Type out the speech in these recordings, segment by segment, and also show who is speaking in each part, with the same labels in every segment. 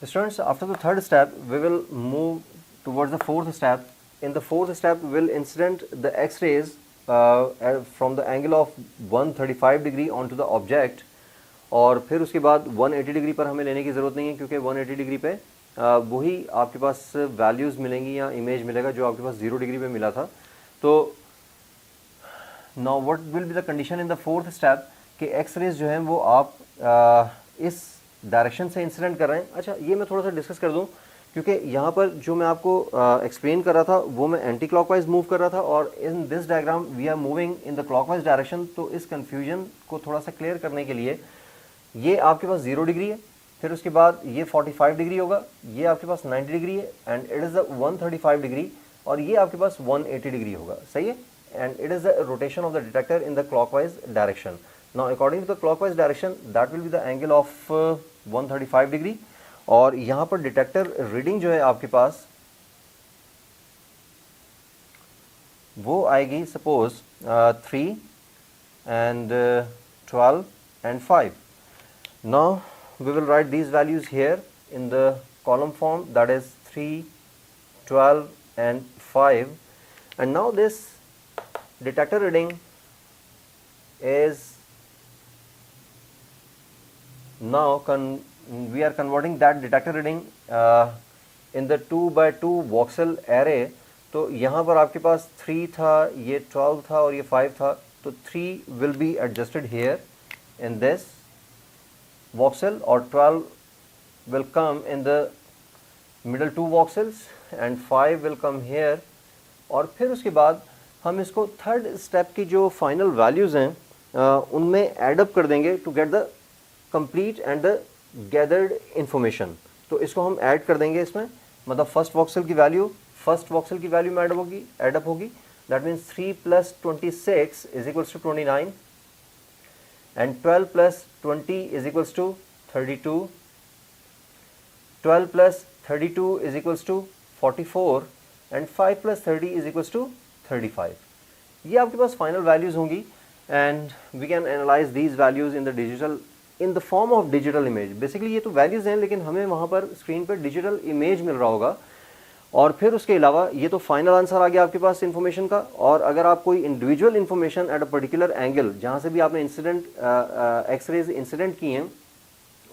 Speaker 1: Students, after the third step, we will move towards the fourth step. In the fourth step, we will incident the X-rays from the angle of 135 degree onto the object. और फिर उसके बाद 180 degree पर हमें लेने की ज़रूरत नहीं है, क्योंकि 180 डिग्री पे वही आपके पास वैल्यूज़ मिलेंगी या इमेज मिलेगा जो आपके पास 0 डिग्री पे मिला था. तो now what will be the condition in the fourth step कि एक्स रेज जो हैं वो आप इस डायरेक्शन से इंसिडेंट कर रहे हैं. अच्छा, ये मैं थोड़ा सा डिस्कस कर दूं, क्योंकि यहाँ पर जो मैं आपको एक्सप्लेन कर रहा था वो मैं एंटी क्लॉकवाइज मूव कर रहा था और in this diagram we are moving in the clockwise direction. तो इस कन्फ्यूजन को थोड़ा सा क्लियर करने के लिए ये आपके पास 0 डिग्री है, फिर उसके बाद ये 45 डिग्री होगा, ये आपके पास 90 डिग्री है and it is the 135 degree, और ये आपके पास 180 डिग्री होगा. सही है. And it is the rotation of the detector in the clockwise direction. Now according to the clockwise direction that will be the angle of 135 degree. और यहाँ पर डिटेक्टर रीडिंग जो है आपके पास वो आएगी suppose 3 and 12 and 5. Now we will write these values here in the column form, that is 3, 12 and 5. And now this detector reading is now we are converting that detector reading in the 2x2 voxel array. तो यहाँ पर आपके पास 3 था, ये 12 था और ये 5 था. तो 3 will be adjusted here in this voxel और 12 will come in the middle 2 voxels and 5 will come here. और फिर उसके बाद हम इसको थर्ड स्टेप की जो फाइनल वैल्यूज़ हैं उनमें एडअप कर देंगे to get the complete and the gathered information. तो इसको हम ऐड कर देंगे इसमें, मतलब फर्स्ट वॉक्सल की वैल्यू में एडअप होगी. That means 3 + 26 is equals to 29 and 12 + 20 is equals to 32, 12 + 32 is equals to 44 and 5 + 30 is equals to 35. ये आपके पास फाइनल वैल्यूज़ होंगी and we can analyze these values in the digital in the form of digital image. Basically ये तो values हैं लेकिन हमें वहाँ पर स्क्रीन पर डिजिटल इमेज मिल रहा होगा. और फिर उसके अलावा ये तो फाइनल आंसर आ गया आपके पास इन्फॉर्मेशन का. और अगर आप कोई individual information at a particular angle जहाँ से भी आपने इंसिडेंट एक्सरेज इंसिडेंट किए हैं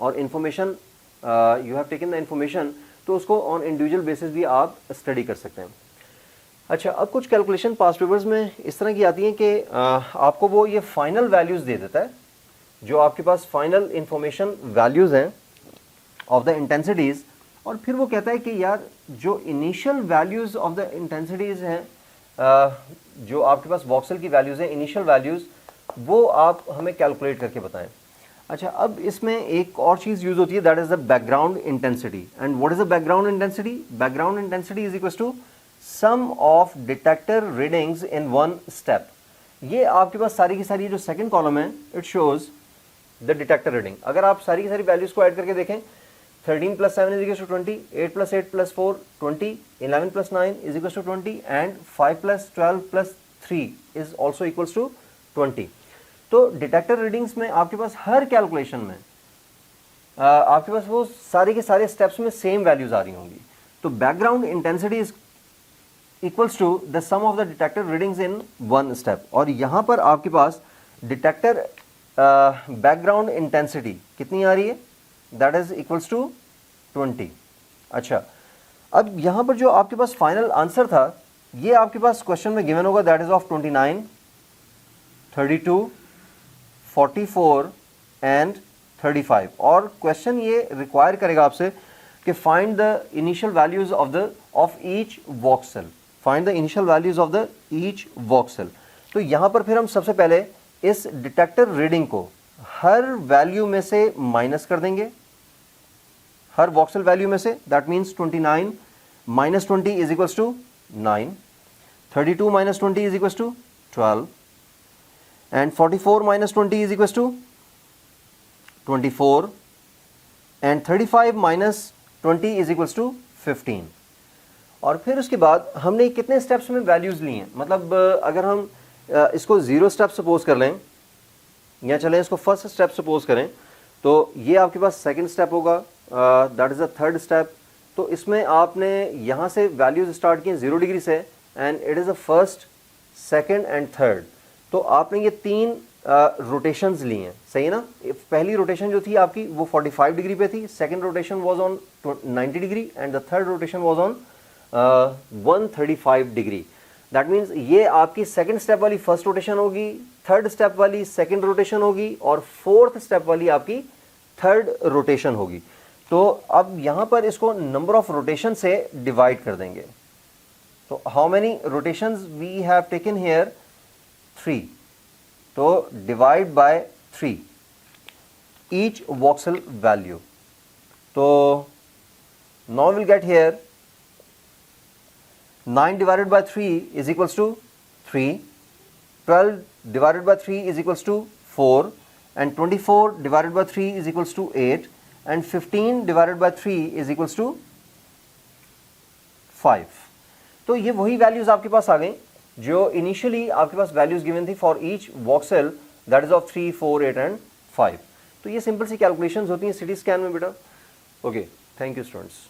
Speaker 1: और information you have taken the information, तो उसको ऑन इंडिविजुअल बेसिस भी आप स्टडी कर सकते हैं. अच्छा, अब कुछ कैलकुलेशन पास्ट पेपर्स में इस तरह की आती हैं कि आपको वो ये फाइनल वैल्यूज़ दे देता है, जो आपके पास फाइनल इंफॉर्मेशन वैल्यूज़ हैं ऑफ द इंटेंसिटीज़. और फिर वो कहता है कि यार जो initial values of the intensities हैं, जो आपके पास वॉक्सल की वैल्यूज़ हैं, इनिशियल वैल्यूज़, वो आप हमें कैलकुलेट करके बताएं. अच्छा, अब इसमें एक और चीज़ यूज़ होती है, that is the background intensity. And what is the background intensity? Background intensity is equal to sum of detector readings in one step. ये आपके पास सारी की सारी जो सेकेंड कॉलम है, it shows the detector reading. अगर आप सारी की सारी वैल्यूज़ को ऐड करके देखें, 13 + 7 is equals to 20, 8 + 8 + 4 20, 11 + 9 is equals to 20 and 5 + 12 + 3 is also equals to 20. तो डिटेक्टर रीडिंग्स में आपके पास हर कैलकुलेशन में आपके पास वो सारे के सारे स्टेप्स में सेम वैल्यूज आ रही होंगी. तो background intensity is equals to the sum of the detector readings in one step. और यहाँ पर आपके पास डिटेक्टर बैकग्राउंड इंटेंसिटी कितनी आ रही है? That is equals to 20. अच्छा, अब यहाँ पर जो आपके पास फाइनल आंसर था ये आपके पास क्वेश्चन में गिवन होगा, दैट इज ऑफ 29, 32, 44 एंड 35. और क्वेश्चन ये रिक्वायर करेगा आपसे कि find the initial values of each voxel. Find the initial values of the each voxel. तो यहाँ पर फिर हम सबसे पहले इस डिटेक्टर रीडिंग को हर वैल्यू में से माइनस कर देंगे, हर वॉक्सल वैल्यू में से. That means 29 - 20 is equals to 9, 32 - 20 is equals to 12 and 44 - 20 is equals to 24 and 35 - 20 is equals to 15. और फिर उसके बाद हमने कितने स्टेप्स में वैल्यूज ली हैं, मतलब अगर हम इसको 0 स्टेप सपोज कर लें या चलें इसको फर्स्ट स्टेप सपोज करें, तो ये आपके पास सेकंड स्टेप होगा, that is the third step. तो इसमें आपने यहाँ से वैल्यूज स्टार्ट किए 0 डिग्री से, and it is the first, second and third. तो आपने ये 3 रोटेशंस ली हैं, सही है ना। पहली रोटेशन जो थी आपकी वो 45 डिग्री पे थी, second rotation was on 90 degree and the third rotation was on 135 degree. That means ये आपकी सेकंड स्टेप वाली फर्स्ट रोटेशन होगी, थर्ड स्टेप वाली सेकंड रोटेशन होगी, और फोर्थ स्टेप वाली आपकी थर्ड रोटेशन होगी। तो अब यहाँ पर इसको नंबर ऑफ रोटेशन से डिवाइड कर देंगे। तो how many rotations we have taken here? 3। तो divide by 3 each voxel value. तो now will get here 9 divided by 3 is equals to 3, 12 divided by 3 is equals to 4, and 24 divided by 3 is equals to 8, and 15 divided by 3 is equals to 5. तो ये वही values आपके पास आ गई जो initially आपके पास values given थी for each voxel, that is of 3, 4, 8 and 5। तो ये सिंपल सी कैलकुलेशंस होती हैं सिटी स्कैन में बेटा। Okay, thank you students.